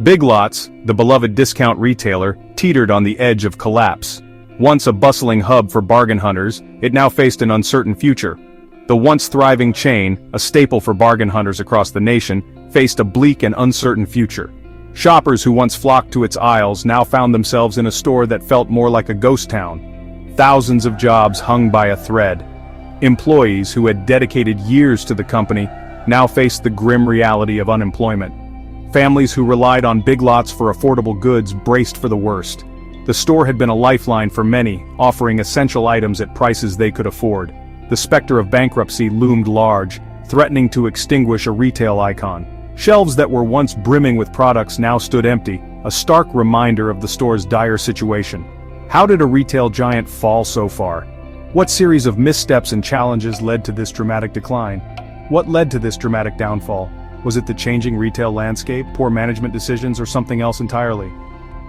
Big Lots, the beloved discount retailer, teetered on the edge of collapse. Once a bustling hub for bargain hunters, it now faced an uncertain future. The once thriving chain, a staple for bargain hunters across the nation, faced a bleak and uncertain future. Shoppers who once flocked to its aisles now found themselves in a store that felt more like a ghost town. Thousands of jobs hung by a thread. Employees who had dedicated years to the company now faced the grim reality of unemployment. Families who relied on Big Lots for affordable goods braced for the worst. The store had been a lifeline for many, offering essential items at prices they could afford. The specter of bankruptcy loomed large, threatening to extinguish a retail icon. Shelves that were once brimming with products now stood empty, a stark reminder of the store's dire situation. How did a retail giant fall so far? What series of missteps and challenges led to this dramatic decline? What led to this dramatic downfall? Was it the changing retail landscape, poor management decisions, or something else entirely?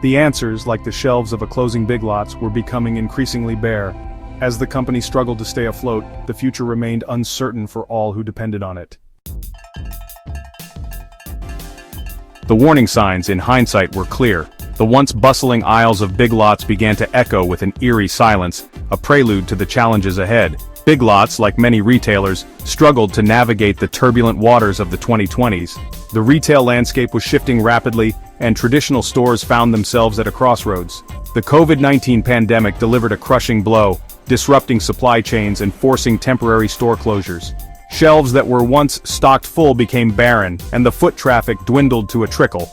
The answers, like the shelves of a closing Big Lots, were becoming increasingly bare. As the company struggled to stay afloat, the future remained uncertain for all who depended on it. The warning signs in hindsight were clear. The once bustling aisles of Big Lots began to echo with an eerie silence, a prelude to the challenges ahead. Big Lots, like many retailers, struggled to navigate the turbulent waters of the 2020s. The retail landscape was shifting rapidly, and traditional stores found themselves at a crossroads. The COVID-19 pandemic delivered a crushing blow, disrupting supply chains and forcing temporary store closures. Shelves that were once stocked full became barren, and the foot traffic dwindled to a trickle.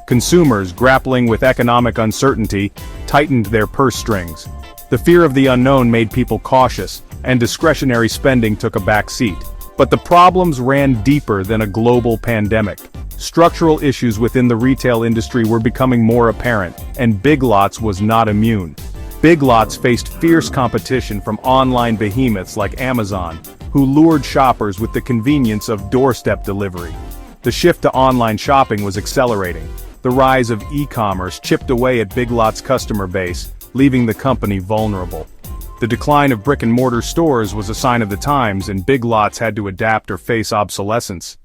Consumers, grappling with economic uncertainty, tightened their purse strings. The fear of the unknown made people cautious, and discretionary spending took a back seat. But the problems ran deeper than a global pandemic. Structural issues within the retail industry were becoming more apparent, and Big Lots was not immune. Big Lots faced fierce competition from online behemoths like Amazon, who lured shoppers with the convenience of doorstep delivery. The shift to online shopping was accelerating. The rise of e-commerce chipped away at Big Lots' customer base, leaving the company vulnerable. The decline of brick-and-mortar stores was a sign of the times, and Big Lots had to adapt or face obsolescence.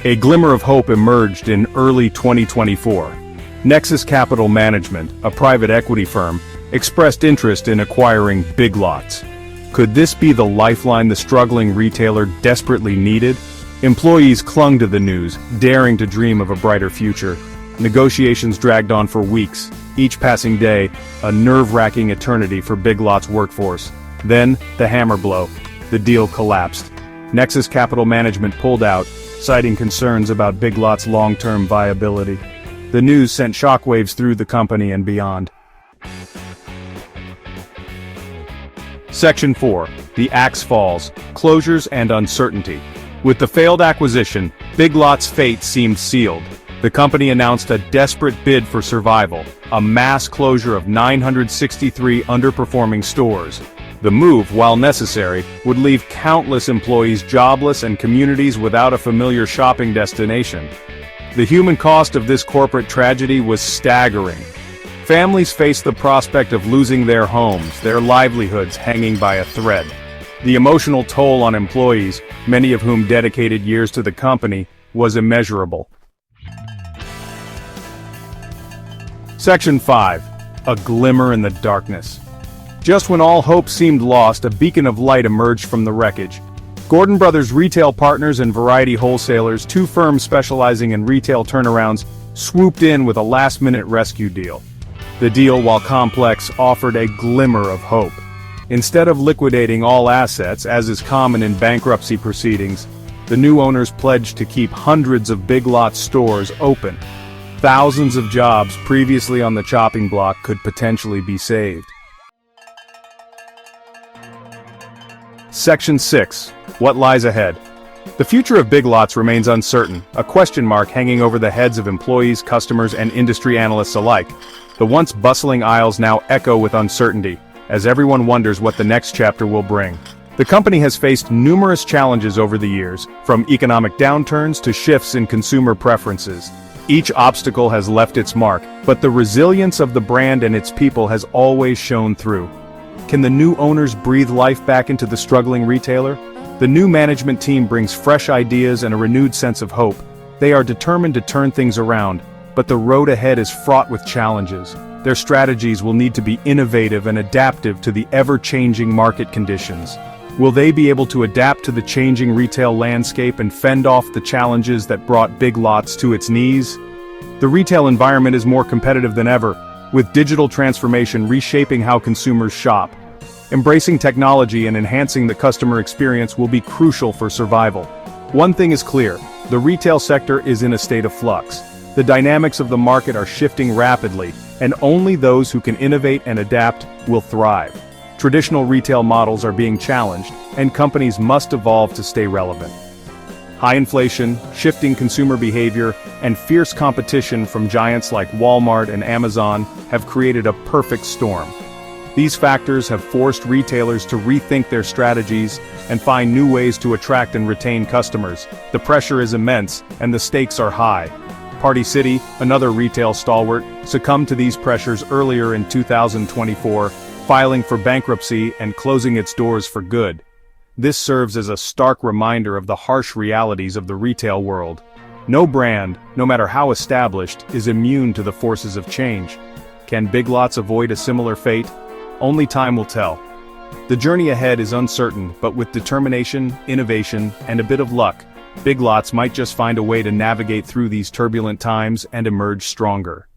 A glimmer of hope emerged in early 2024. Nexus Capital Management, a private equity firm, expressed interest in acquiring Big Lots. Could this be the lifeline the struggling retailer desperately needed? Employees clung to the news, daring to dream of a brighter future. Negotiations dragged on for weeks, each passing day a nerve-wracking eternity for Big Lots' workforce. Then, the hammer blow. The deal collapsed. Nexus Capital Management pulled out, citing concerns about Big Lots' long-term viability. The news sent shockwaves through the company and beyond. Section 4. The Axe Falls, Closures and Uncertainty. With the failed acquisition, Big Lots' fate seemed sealed. The company announced a desperate bid for survival, a mass closure of 963 underperforming stores. The move, while necessary, would leave countless employees jobless and communities without a familiar shopping destination. The human cost of this corporate tragedy was staggering. Families faced the prospect of losing their homes, their livelihoods hanging by a thread. The emotional toll on employees, many of whom dedicated years to the company, was immeasurable. Section 5. A glimmer in the darkness. Just when all hope seemed lost, a beacon of light emerged from the wreckage. Gordon Brothers Retail Partners and Variety Wholesalers, two firms specializing in retail turnarounds, swooped in with a last-minute rescue deal. The deal, while complex, offered a glimmer of hope. Instead of liquidating all assets, as is common in bankruptcy proceedings, the new owners pledged to keep hundreds of Big Lots stores open. Thousands of jobs previously on the chopping block could potentially be saved. Section 6. What lies ahead? The future of Big Lots remains uncertain, a question mark hanging over the heads of employees, customers, and industry analysts alike. The once bustling aisles now echo with uncertainty, as everyone wonders what the next chapter will bring. The company has faced numerous challenges over the years, from economic downturns to shifts in consumer preferences. Each obstacle has left its mark, but the resilience of the brand and its people has always shone through. Can the new owners breathe life back into the struggling retailer? The new management team brings fresh ideas and a renewed sense of hope, They are determined to turn things around, but the road ahead is fraught with challenges. Their strategies will need to be innovative and adaptive to the ever-changing market conditions. Will they be able to adapt to the changing retail landscape and fend off the challenges that brought Big Lots to its knees? The retail environment is more competitive than ever, with digital transformation reshaping how consumers shop. Embracing technology and enhancing the customer experience will be crucial for survival. One thing is clear, the retail sector is in a state of flux. The dynamics of the market are shifting rapidly, and only those who can innovate and adapt will thrive. Traditional retail models are being challenged, and companies must evolve to stay relevant. High inflation, shifting consumer behavior, and fierce competition from giants like Walmart and Amazon have created a perfect storm. These factors have forced retailers to rethink their strategies and find new ways to attract and retain customers. The pressure is immense, and the stakes are high. Party City, another retail stalwart, succumbed to these pressures earlier in 2024, filing for bankruptcy and closing its doors for good. This serves as a stark reminder of the harsh realities of the retail world. No brand, no matter how established, is immune to the forces of change. Can Big Lots avoid a similar fate? Only time will tell. The journey ahead is uncertain, but with determination, innovation, and a bit of luck, Big Lots might just find a way to navigate through these turbulent times and emerge stronger.